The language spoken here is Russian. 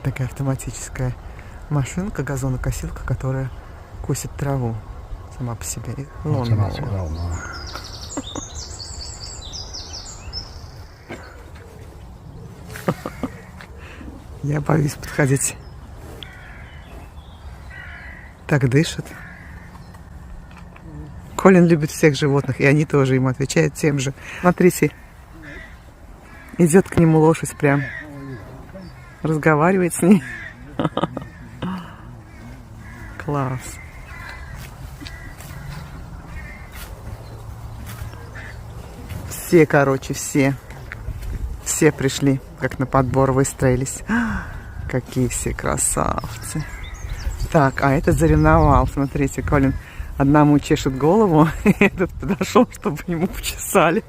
Такая автоматическая машинка, газонокосилка, которая косит траву сама по себе. Я боюсь подходить. Так дышит. Колин любит всех животных, и они тоже ему отвечают тем же. Смотрите, идет к нему лошадь прям, разговаривает с ней. Класс. Все, короче, все пришли, как на подбор выстроились. Какие все красавцы. Так, а этот заревновал. Смотрите, Колин одному чешет голову, и этот подошел, чтобы ему почесали.